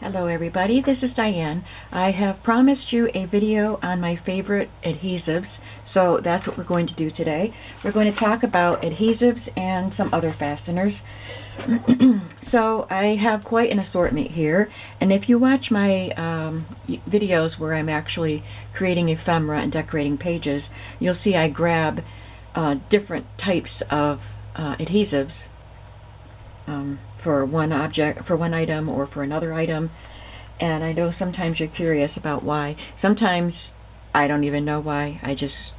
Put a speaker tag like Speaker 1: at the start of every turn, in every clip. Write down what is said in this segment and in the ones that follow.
Speaker 1: Hello everybody, this is Diane. I have promised you a video on my favorite adhesives, so that's what we're going to do today. We're going to talk about adhesives and some other fasteners. So I have quite an assortment here, and if you watch my videos where I'm actually creating ephemera and decorating pages, you'll see I grab different types of adhesives for one object, for one item, or for another item. And I know sometimes you're curious about why. Sometimes I don't even know why. I just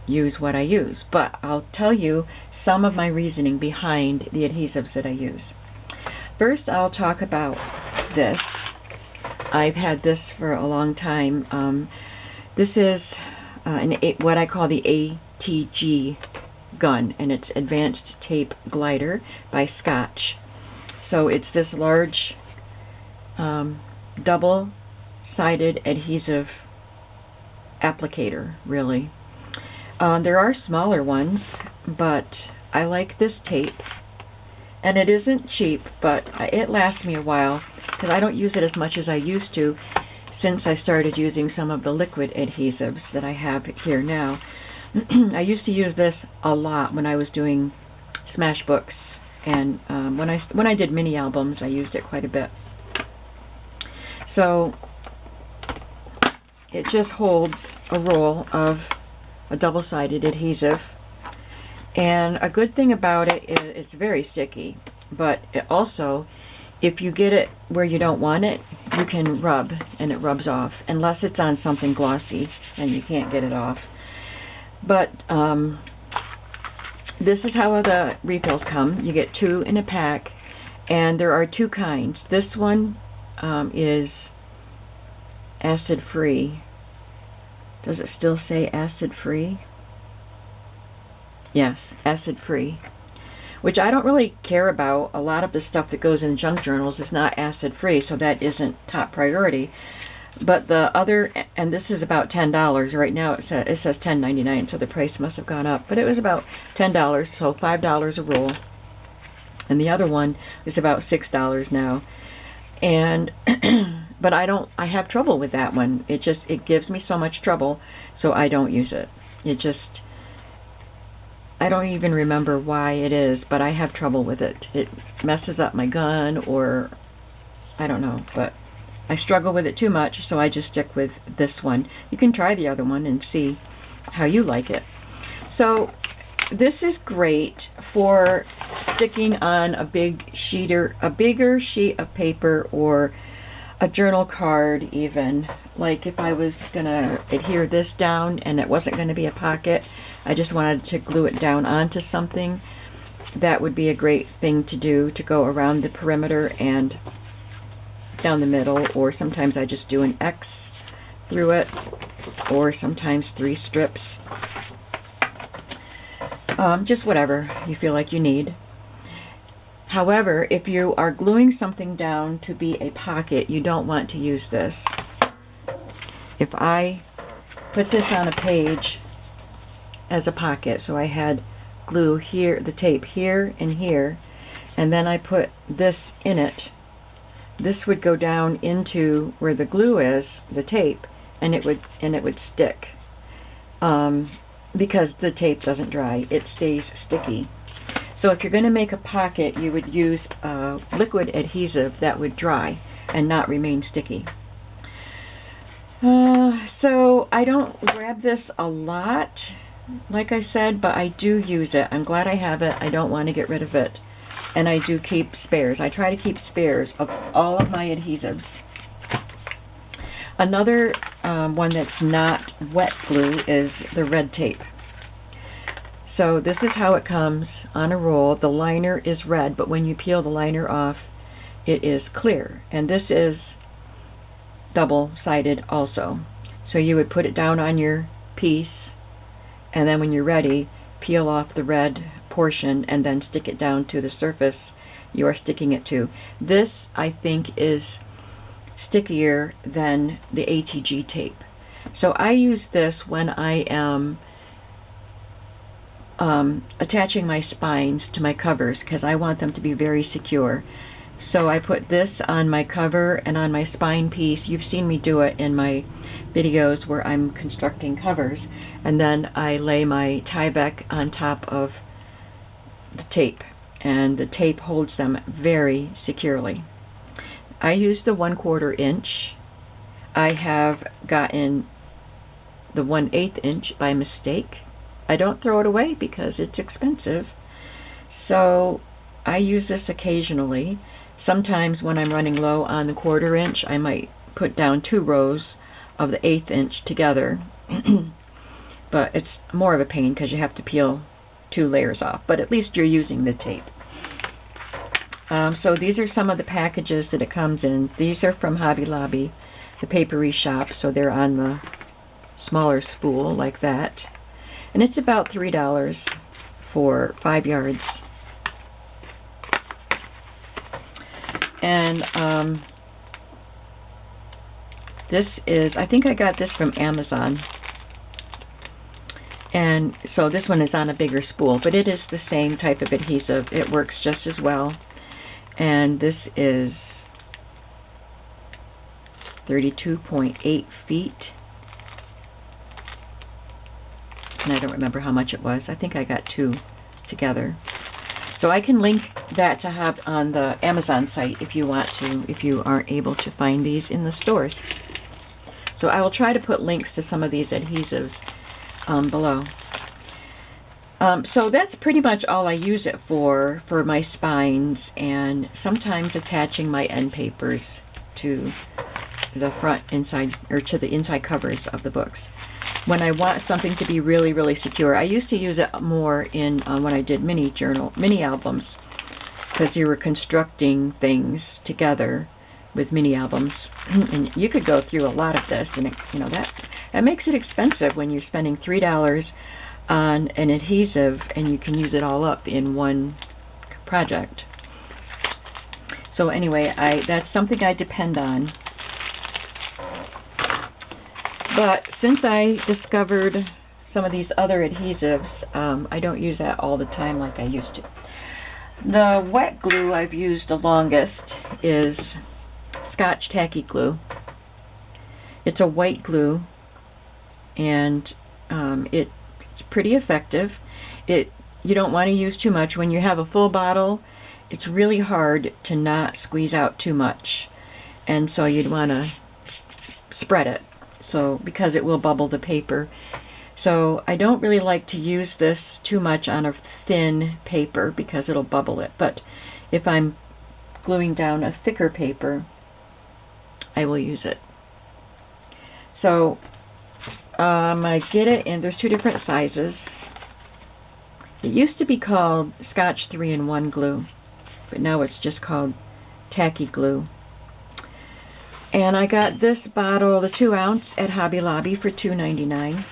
Speaker 1: use what I use. But I'll tell you some of my reasoning behind the adhesives that I use. First, I'll talk about this. I've had this for a long time. This is what I call the ATG gun, and it's Advanced Tape Glider by Scotch. So it's this large double-sided adhesive applicator, really. There are smaller ones, but I like this tape, and it isn't cheap, but it lasts me a while because I don't use it as much as I used to since I started using some of the liquid adhesives that I have here now. I used to use this a lot when I was doing smash books, and when I did mini albums, I used it quite a bit. So it just holds a roll of a double-sided adhesive, and a good thing about it is it's very sticky, but it also, if you get it where you don't want it, you can rub and it rubs off, unless it's on something glossy and you can't get it off. But this is how the refills come. You get 2 in a pack, and there are 2 kinds. This one is acid-free. Does it still say acid-free? Yes, acid-free, which I don't really care about. A lot of the stuff that goes in junk journals is not acid-free, so that isn't top priority. But the other, and this is about $10 right now. It says $10.99, so the price must have gone up. But it was about $10, so $5 a roll. And the other one is about $6 now. And but I have trouble with that one. It gives me so much trouble, so I don't use it. I don't even remember why it is, but I have trouble with it. It messes up my gun, or I don't know, but I struggle with it too much, so I just stick with this one. You can try the other one and see how you like it. So this is great for sticking on a bigger sheet of paper, or a journal card even. Like if I was gonna adhere this down and it wasn't gonna be a pocket, I just wanted to glue it down onto something, that would be a great thing to do, to go around the perimeter and down the middle. Or sometimes I just do an X through it, or sometimes 3 strips. Just whatever you feel like you need. However, if you are gluing something down to be a pocket, you don't want to use this. If I put this on a page as a pocket, so I had glue here, the tape here and here, and then I put this in it, this would go down into where the glue is, the tape, and it would stick. Because the tape doesn't dry, it stays sticky. So if you're going to make a pocket, you would use a liquid adhesive that would dry and not remain sticky. So I don't grab this a lot, like I said, but I do use it. I'm glad I have it. I don't want to get rid of it. And I do keep spares. I try to keep spares of all of my adhesives. Another one that's not wet glue is the red tape. So this is how it comes on a roll. The liner is red, but when you peel the liner off, it is clear. And this is double-sided also. So you would put it down on your piece, and then when you're ready, peel off the red portion and then stick it down to the surface you are sticking it to. This, I think, is stickier than the ATG tape. So I use this when I am attaching my spines to my covers, because I want them to be very secure. So I put this on my cover and on my spine piece. You've seen me do it in my videos where I'm constructing covers. And then I lay my Tyvek on top of the tape, and the tape holds them very securely. I used the 1/4 inch. I have gotten the 1/8 inch by mistake. I don't throw it away because it's expensive. So I use this occasionally. Sometimes when I'm running low on the 1/4 inch, I might put down 2 rows of the 1/8 inch together. But it's more of a pain because you have to peel 2 layers off, but at least you're using the tape. So these are some of the packages that it comes in. These are from Hobby Lobby, the papery shop, so they're on the smaller spool like that. And it's about $3 for 5 yards. And this is, I think I got this from Amazon. And so this one is on a bigger spool, but it is the same type of adhesive. It works just as well. And this is 32.8 feet. And I don't remember how much it was. I think I got 2 together. So I can link that to have on the Amazon site if you want to, if you aren't able to find these in the stores. So I will try to put links to some of these adhesives below. So that's pretty much all I use it for my spines, and sometimes attaching my end papers to the front inside, or to the inside covers of the books. When I want something to be really, really secure, I used to use it more in when I did mini albums, because you were constructing things together with mini albums, and you could go through a lot of this, and that makes it expensive when you're spending $3 on an adhesive and you can use it all up in one project. So anyway, that's something I depend on. But since I discovered some of these other adhesives, I don't use that all the time like I used to. The wet glue I've used the longest is Scotch tacky glue. It's a white glue, and it's pretty effective. You don't want to use too much. When you have a full bottle, it's really hard to not squeeze out too much, and so you'd want to spread it, so because it will bubble the paper. So I don't really like to use this too much on a thin paper because it'll bubble it, but if I'm gluing down a thicker paper, I will use it. So I get it, and there's 2 different sizes. It used to be called Scotch 3-in-1 glue, but now it's just called tacky glue. And I got this bottle, the 2-ounce, at Hobby Lobby for $2.99.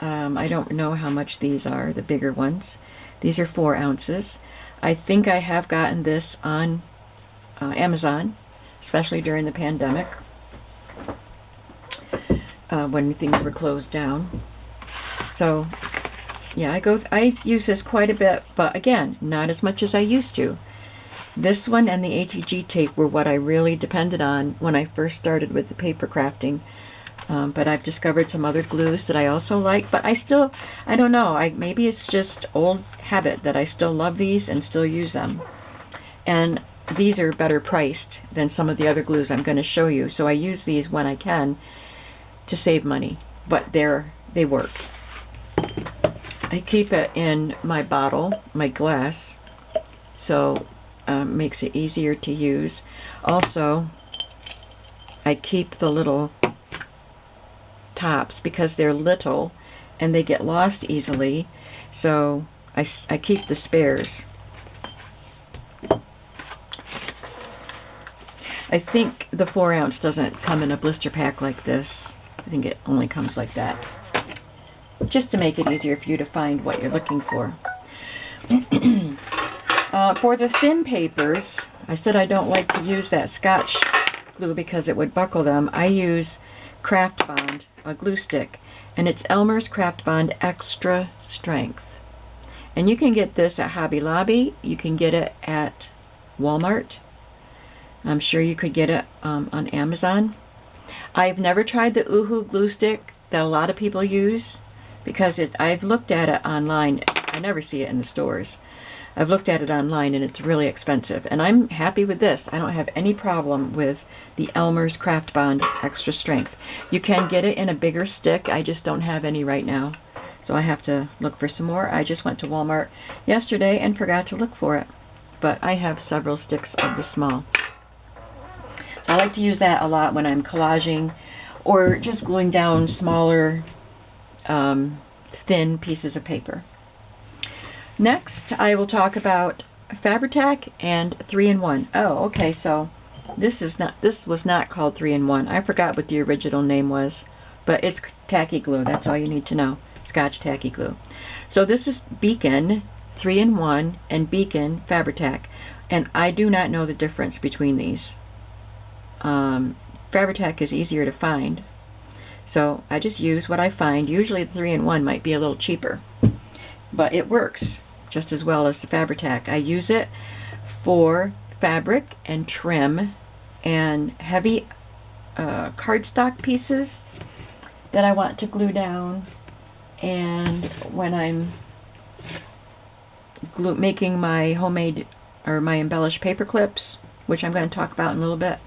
Speaker 1: I don't know how much these are, the bigger ones. These are 4 ounces. I think I have gotten this on Amazon, especially during the pandemic, when things were closed down. So yeah, I use this quite a bit, but again, not as much as I used to. This one and the ATG tape were what I really depended on when I first started with the paper crafting. But I've discovered some other glues that I also like, but I don't know, maybe it's just old habit that I still love these and still use them. And these are better priced than some of the other glues I'm going to show you, so I use these when I can to save money, but they work. I keep it in my bottle, my glass, so makes it easier to use. Also, I keep the little tops because they're little and they get lost easily, so I keep the spares. I think the 4-ounce doesn't come in a blister pack like this. I think it only comes like that, just to make it easier for you to find what you're looking for. For the thin papers, I said I don't like to use that Scotch glue because it would buckle them. I use Craft Bond, a glue stick, and it's Elmers Craft Bond Extra Strength. And you can get this at Hobby Lobby, you can get it at Walmart, I'm sure you could get it on Amazon. I've never tried the Uhu glue stick that a lot of people use because I've looked at it online. I never see it in the stores. I've looked at it online and it's really expensive. And I'm happy with this. I don't have any problem with the Elmers Craft Bond Extra Strength. You can get it in a bigger stick. I just don't have any right now. So I have to look for some more. I just went to Walmart yesterday and forgot to look for it. But I have several sticks of the small. So I like to use that a lot when I'm collaging or just gluing down smaller, thin pieces of paper. Next, I will talk about FabriTac and 3-in-1. Oh, okay, so this was not called 3-in-1. I forgot what the original name was, but it's tacky glue. That's all you need to know. Scotch tacky glue. So this is Beacon 3-in-1 and Beacon FabriTac, and I do not know the difference between these. FabriTac is easier to find, so I just use what I find. Usually the 3-in-1 might be a little cheaper, but it works just as well as the FabriTac. I use it for fabric and trim and heavy cardstock pieces that I want to glue down, and when I'm making my homemade or my embellished paper clips, which I'm going to talk about in a little bit.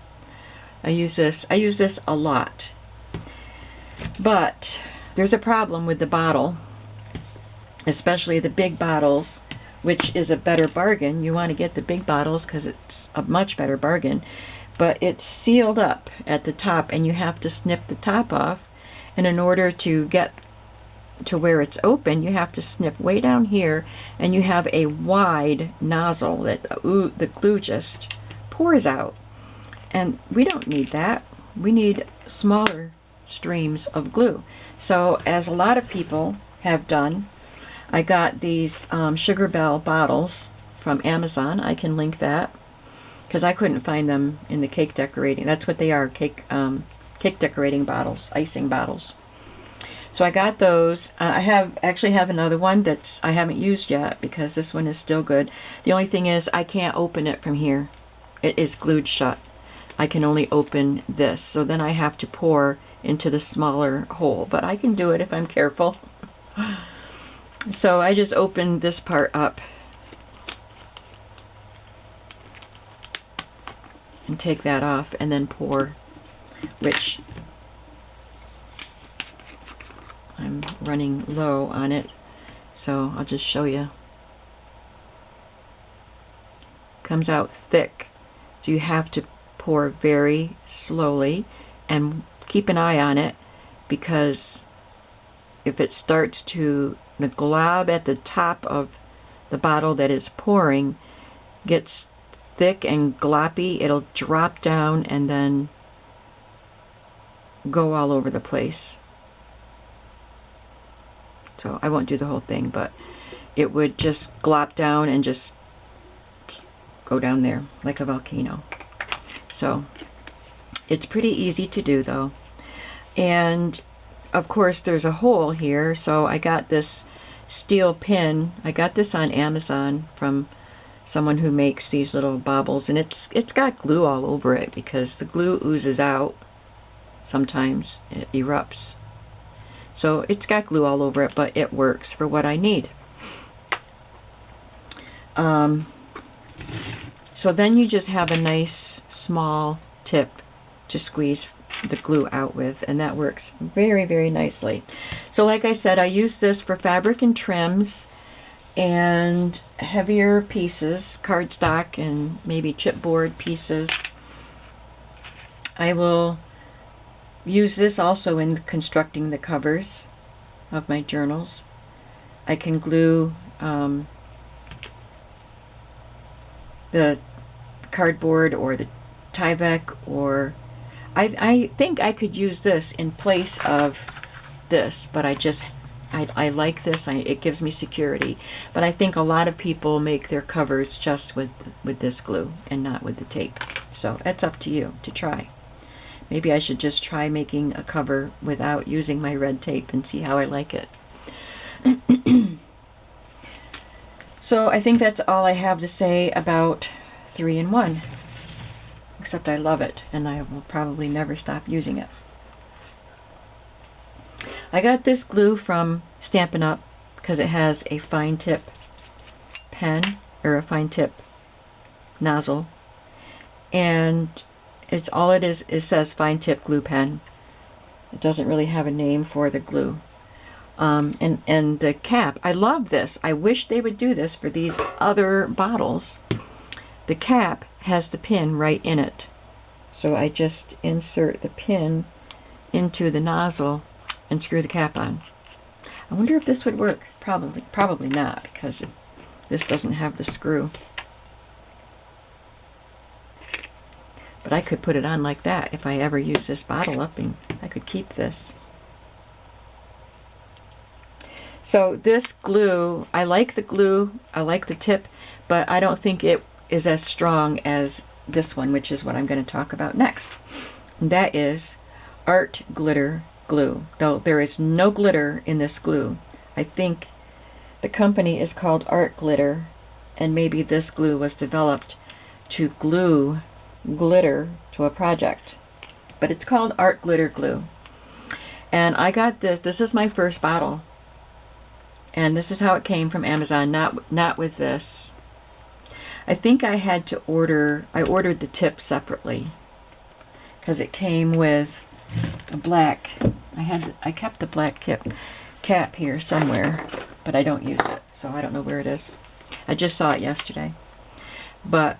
Speaker 1: I use this a lot. But there's a problem with the bottle, especially the big bottles, which is a better bargain. You want to get the big bottles because it's a much better bargain. But it's sealed up at the top and you have to snip the top off. And in order to get to where it's open, you have to snip way down here, and you have a wide nozzle that the glue just pours out. And we don't need that. We need smaller streams of glue. So as a lot of people have done, I got these Sugar Bell bottles from Amazon. I can link that because I couldn't find them in the cake decorating. That's what they are, cake decorating bottles, icing bottles. So I got those. I actually have another one that I haven't used yet because this one is still good. The only thing is I can't open it from here. It is glued shut. I can only open this. So then I have to pour into the smaller hole. But I can do it if I'm careful. So I just opened this part up and take that off and then pour, which I'm running low on it, so I'll just show you. Comes out thick, so you have to pour very slowly and keep an eye on it, because if it starts to, the glob at the top of the bottle that is pouring gets thick and gloppy, it'll drop down and then go all over the place. So I won't do the whole thing, but it would just glop down and just go down there like a volcano. So it's pretty easy to do though. And of course there's a hole here, so I got this steel pin. I got this on Amazon from someone who makes these little baubles, and it's got glue all over it because the glue oozes out sometimes. It erupts. So it's got glue all over it, but it works for what I need. So then you just have a nice small tip to squeeze the glue out with, and that works very, very nicely. So like I said, I use this for fabric and trims and heavier pieces, cardstock and maybe chipboard pieces. I will use this also in constructing the covers of my journals. I can glue the cardboard or the Tyvek, or I think I could use this in place of this, but I like this. It gives me security. But I think a lot of people make their covers just with this glue and not with the tape. So it's up to you to try. Maybe I should just try making a cover without using my red tape and see how I like it. So I think that's all I have to say about 3-in-1. except I love it, and I will probably never stop using it. I got this glue from Stampin' Up! Because it has a fine tip pen, or a fine tip nozzle, and it's all it is. It says fine tip glue pen. It doesn't really have a name for the glue. And the cap, I love this. I wish they would do this for these other bottles. The cap has the pin right in it. So I just insert the pin into the nozzle and screw the cap on. I wonder if this would work. Probably not, because this doesn't have the screw. But I could put it on like that if I ever use this bottle up, and I could keep this. So this glue, I like the glue, I like the tip, but I don't think it is as strong as this one, which is what I'm going to talk about next. And that is art glitter glue. Though there is no glitter in this glue. I think the company is called Art Glitter, and maybe this glue was developed to glue glitter to a project. But it's called Art Glitter glue. And I got this. This is my first bottle. And this is how it came from Amazon, not with this. I think I had to ordered the tip separately, because it came with a black, I kept the black cap here somewhere, but I don't use it, so I don't know where it is. I just saw it yesterday. But,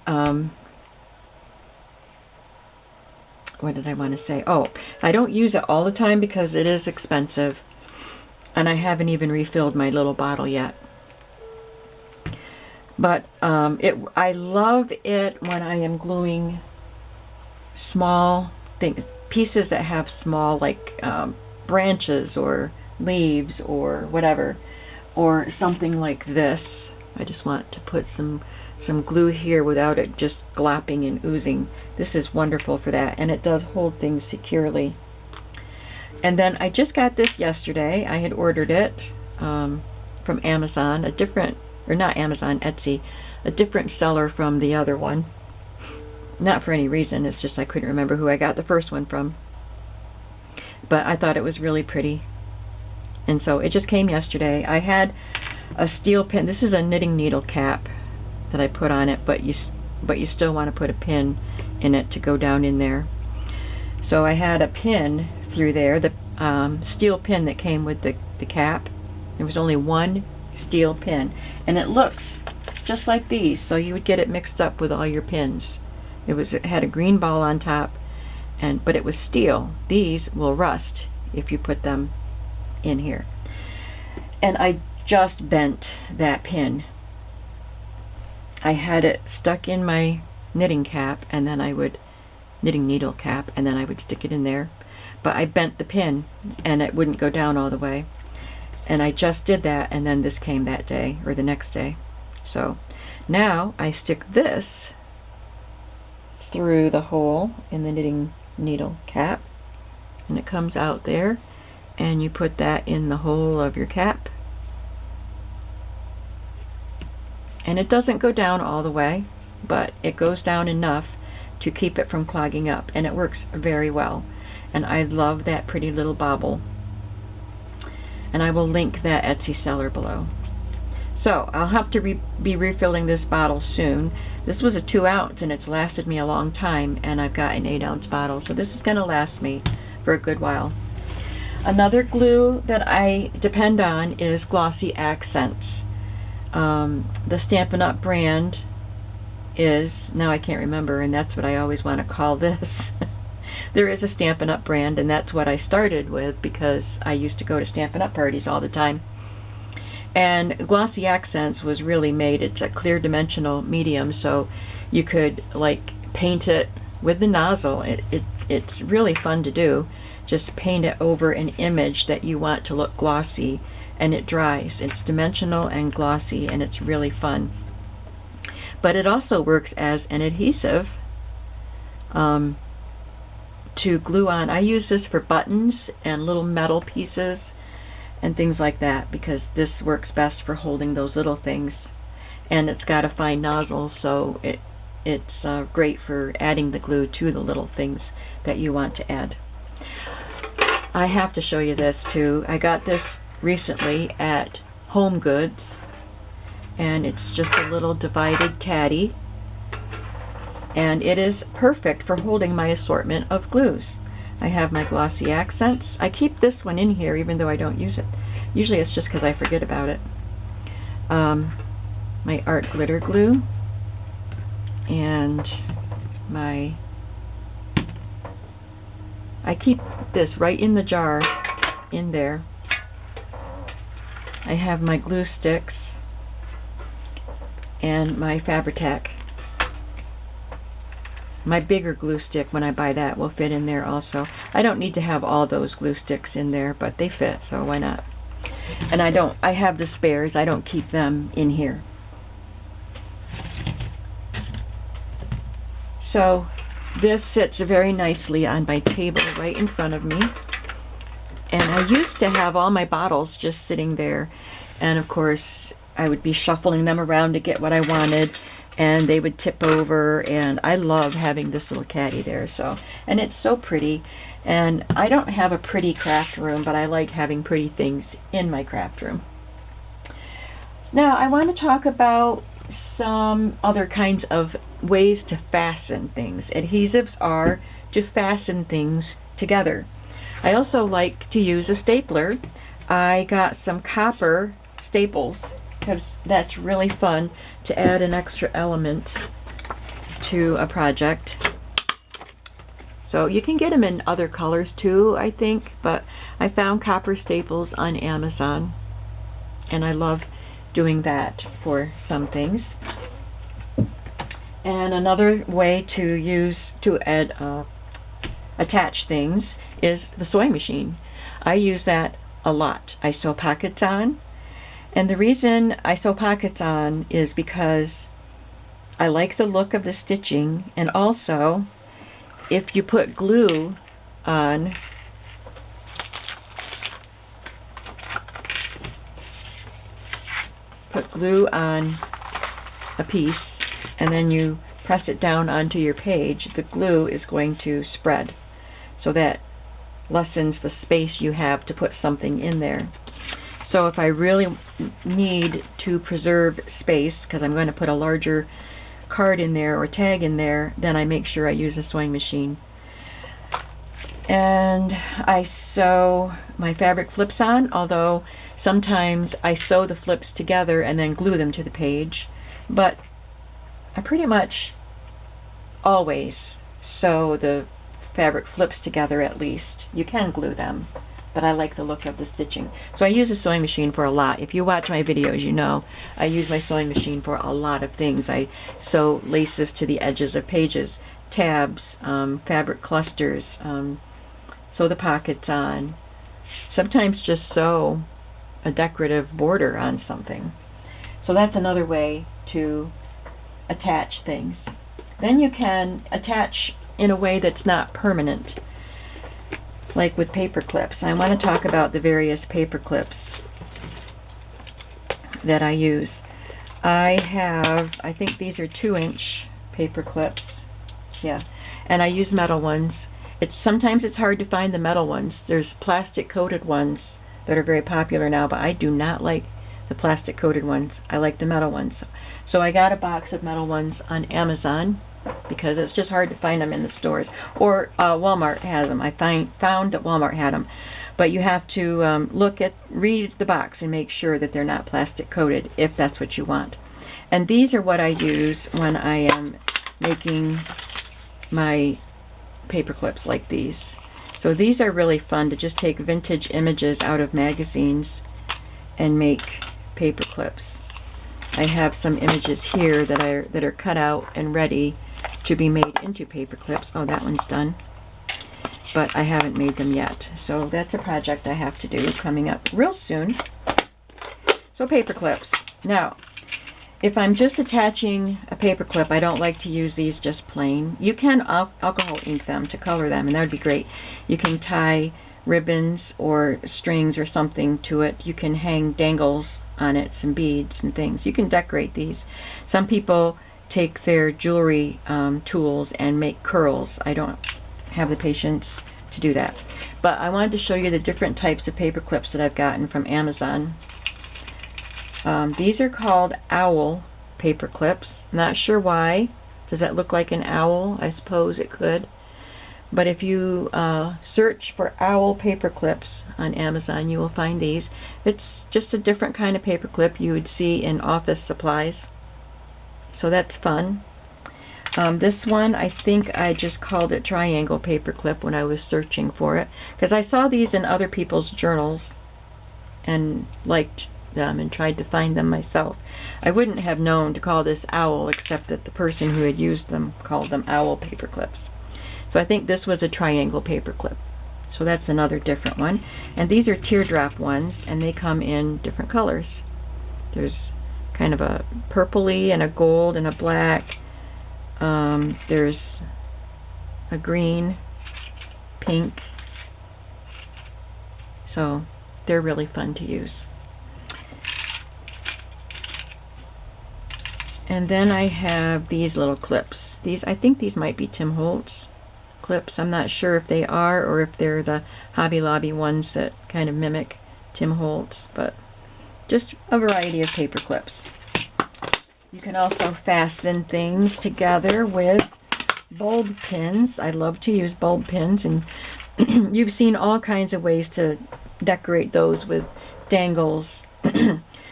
Speaker 1: what did I want to say? Oh, I don't use it all the time because it is expensive. And I haven't even refilled my little bottle yet. But I love it when I am gluing small things, pieces that have small, like branches or leaves or whatever, or something like this. I just want to put some glue here without it just glopping and oozing. This is wonderful for that, and it does hold things securely. And then I just got this yesterday. I had ordered it from Amazon, Etsy, a different seller from the other one. Not for any reason, it's just I couldn't remember who I got the first one from. But I thought it was really pretty. And so it just came yesterday. I had a steel pin. This is a knitting needle cap that I put on it, but you still want to put a pin in it to go down in there. So I had a pin through there, the steel pin that came with the cap. There was only one steel pin, and it looks just like these, so you would get it mixed up with all your pins. It had a green ball on top, but it was steel. These will rust if you put them in here. And I just bent that pin. I had it stuck in my knitting cap, and then knitting needle cap, and then I would stick it in there. But I bent the pin and it wouldn't go down all the way. And I just did that, and then this came that day or the next day. So now I stick this through the hole in the knitting needle cap, and it comes out there, and you put that in the hole of your cap. And it doesn't go down all the way, but it goes down enough to keep it from clogging up, and it works very well. And I love that pretty little bobble. And I will link that Etsy seller below. So I'll have to be refilling this bottle soon. This was a 2-ounce, and it's lasted me a long time, and I've got an 8-ounce bottle, so this is going to last me for a good while. Another glue that I depend on is Glossy Accents. The Stampin' Up! Brand is, now I can't remember, and that's what I always want to call this. There is a Stampin' Up! Brand, and that's what I started with because I used to go to Stampin' Up! Parties all the time. And Glossy Accents was really made, it's a clear dimensional medium, so you could like paint it with the nozzle. It's really fun to do. Just paint it over an image that you want to look glossy, and it dries. It's dimensional and glossy, and it's really fun. But it also works as an adhesive to glue on. I use this for buttons and little metal pieces and things like that, because this works best for holding those little things. And it's got a fine nozzle, so it's great for adding the glue to the little things that you want to add. I have to show you this too. I got this recently at Home Goods, and it's just a little divided caddy, and it is perfect for holding my assortment of glues. I have my glossy accents. I keep this one in here even though I don't use it. Usually it's just because I forget about it. My art glitter glue, and I keep this right in the jar in there. I have my glue sticks and my FabriTac. My bigger glue stick, when I buy that, will fit in there also. I don't need to have all those glue sticks in there, but they fit, so why not? And I have the spares. I don't keep them in here. So this sits very nicely on my table right in front of me. And I used to have all my bottles just sitting there, and of course I would be shuffling them around to get what I wanted, and they would tip over, and I love having this little caddy there. So, and it's so pretty, and I don't have a pretty craft room, but I like having pretty things in my craft room. Now I want to talk about some other kinds of ways to fasten things. Adhesives are to fasten things together. I also like to use a stapler. I got some copper staples because that's really fun to add an extra element to a project. So you can get them in other colors too, I think, but I found copper staples on Amazon, and I love doing that for some things. And another way to attach things is the sewing machine. I use that a lot. I sew pockets on, and the reason I sew pockets on is because I like the look of the stitching, and also if you put glue on a piece and then you press it down onto your page, the glue is going to spread. So that lessens the space you have to put something in there. So if I really need to preserve space, because I'm going to put a larger card in there or tag in there, then I make sure I use a sewing machine. And I sew my fabric flips on, although sometimes I sew the flips together and then glue them to the page. But I pretty much always sew the fabric flips together at least. You can glue them, but I like the look of the stitching. So I use a sewing machine for a lot. If you watch my videos, you know I use my sewing machine for a lot of things. I sew laces to the edges of pages, tabs, fabric clusters, sew the pockets on. Sometimes just sew a decorative border on something. So that's another way to attach things. Then you can attach in a way that's not permanent, like with paper clips. I want to talk about the various paper clips that I use. I think these are 2-inch paper clips. Yeah, and I use metal ones. Sometimes it's hard to find the metal ones. There's plastic coated ones that are very popular now, but I do not like the plastic coated ones. I like the metal ones. So I got a box of metal ones on Amazon because it's just hard to find them in the stores. Or Walmart has them. I found that Walmart had them. But you have to read the box and make sure that they're not plastic coated if that's what you want. And these are what I use when I am making my paper clips like these. So these are really fun to just take vintage images out of magazines and make paper clips. I have some images here that are cut out and ready to be made into paper clips. Oh, that one's done, but I haven't made them yet. So that's a project I have to do coming up real soon. So paper clips. Now, if I'm just attaching a paper clip, I don't like to use these just plain. You can alcohol ink them to color them, and that would be great. You can tie ribbons or strings or something to it. You can hang dangles on it, some beads and things. You can decorate these. Some people take their jewelry tools and make curls. I don't have the patience to do that. But I wanted to show you the different types of paper clips that I've gotten from Amazon. These are called owl paper clips. Not sure why. Does that look like an owl? I suppose it could. But if you search for owl paper clips on Amazon, you will find these. It's just a different kind of paper clip you would see in office supplies. So that's fun. This one, I think I just called it triangle paper clip when I was searching for it, because I saw these in other people's journals and liked them and tried to find them myself. I wouldn't have known to call this owl, except that the person who had used them called them owl paper clips. So I think this was a triangle paper clip. So that's another different one. And these are teardrop ones, and they come in different colors. There's kind of a purpley and a gold and a black. There's a green, pink. So they're really fun to use. And then I have these little clips. I think these might be Tim Holtz clips. I'm not sure if they are or if they're the Hobby Lobby ones that kind of mimic Tim Holtz, but just a variety of paper clips. You can also fasten things together with bulb pins. I love to use bulb pins, and you've seen all kinds of ways to decorate those with dangles.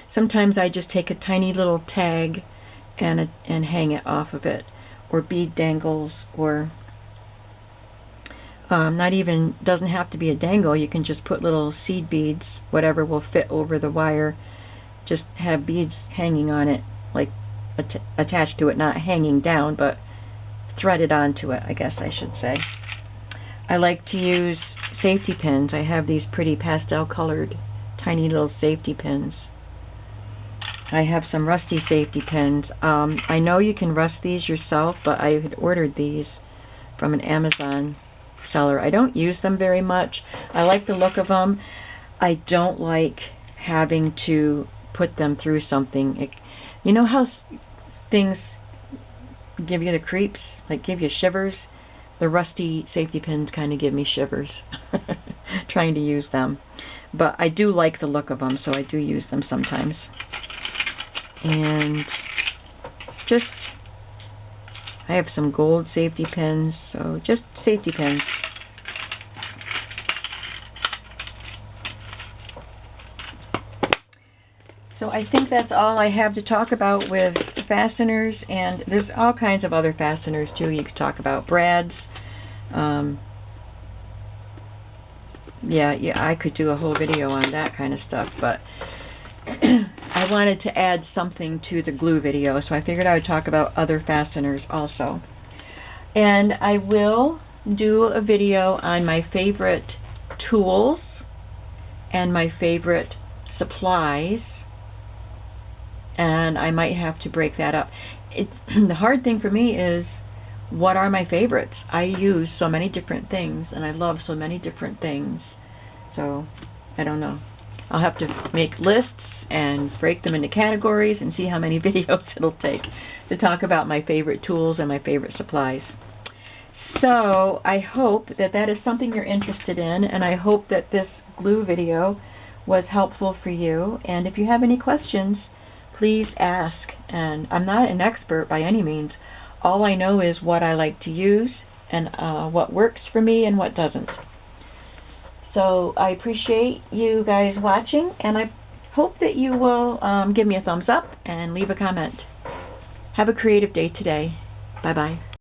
Speaker 1: Sometimes I just take a tiny little tag and hang it off of it, or bead dangles, or doesn't have to be a dangle. You can just put little seed beads, whatever will fit over the wire. Just have beads hanging on it, like attached to it, not hanging down, but threaded onto it, I guess I should say. I like to use safety pins. I have these pretty pastel colored tiny little safety pins. I have some rusty safety pins. I know you can rust these yourself, but I had ordered these from an Amazon seller. I don't use them very much. I like the look of them. I don't like having to put them through something. You know how things give you the creeps, like give you shivers? The rusty safety pins kind of give me shivers trying to use them. But I do like the look of them, so I do use them sometimes. And just, I have some gold safety pins, so just safety pins. So I think that's all I have to talk about with fasteners, and there's all kinds of other fasteners too. You could talk about brads. Yeah, I could do a whole video on that kind of stuff, but I wanted to add something to the glue video, so I figured I would talk about other fasteners also. And I will do a video on my favorite tools and my favorite supplies, and I might have to break that up. The hard thing for me is, what are my favorites? I use so many different things, and I love so many different things, so I don't know. I'll have to make lists and break them into categories and see how many videos it'll take to talk about my favorite tools and my favorite supplies. So I hope that that is something you're interested in, and I hope that this glue video was helpful for you. And if you have any questions, please ask. And I'm not an expert by any means. All I know is what I like to use and what works for me and what doesn't. So I appreciate you guys watching, and I hope that you will give me a thumbs up and leave a comment. Have a creative day today. Bye-bye.